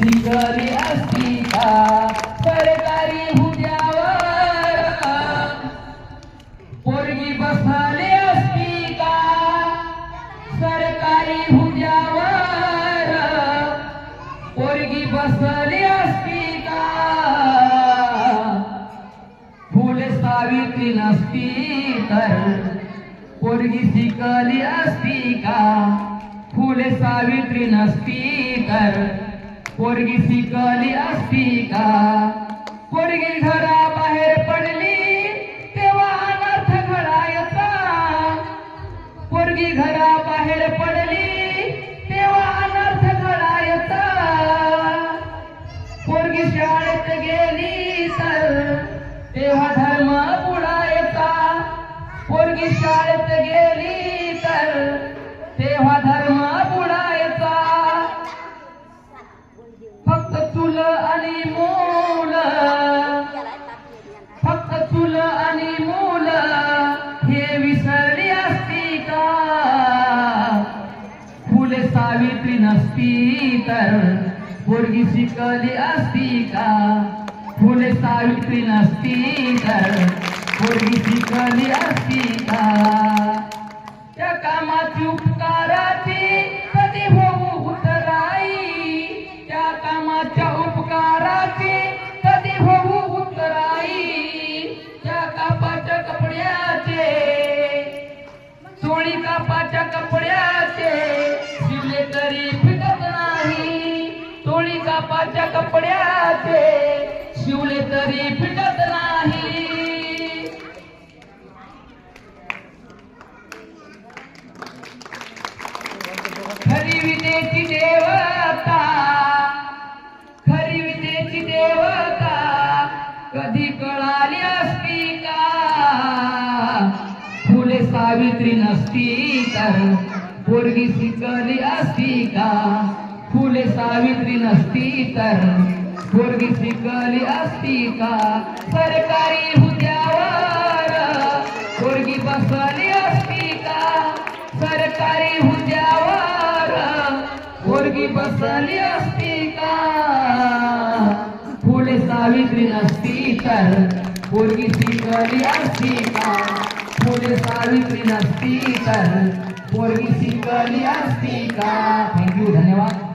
शिकली असती का सरकारी हुद्यावर पोरगी बसली असती का सरकारी हुद्यावर पोरगी बसली असती का फुले सावित्री नसती तर पोरगी शिकली असती का फुले सावित्री नसती तर पोरगी शिकली असती का पोरगी घराबाहेर पडली तेव्हा अनर्थ घडायचा पोरगी घराबाहेर पडली तेव्हा अनर्थ घडायचा पोरगी शाळेत गेली तर तेव्हा धर्म बुडायचा पोरगी शाळेत गेली तर तेव्हा धर्म बुडायचा फक्त चूल आणि मूल फक्त चूल आणि मूल हे विसरली असती का फुले सावित्री नसती तर पोरगी शिकली असती का फुले सावित्री नसती तर पोरगी शिकली असती का त्या कामाची उपकाराची कधी होऊ उतराई त्या कामाच्या उपकाराची कधी होऊ उतराई त्या कापाच्या कपड्याचे चोळी कापाच्या कपड्याचे शिवले तरी फिटत नाही चोळी कापाच्या कपड्याचे शिवले तरी फिटत नाही खरी विद्येची देवता खरी विद्येची देवता कधी कळाली असती का फुले सावित्री नसती तर पोरगी शिकली असती का फुले सावित्री नसती तर पोरगी शिकली असती का सरकारी हुद्यावर पोरगी बसली असती का सरकारी हुद्यावर पोरगी बसली असती का फुले सावित्री नसती तर पोरगी शिकली असती का फुले सावित्री नसती तर पोरगी शिकली असती का थँक्यू धन्यवाद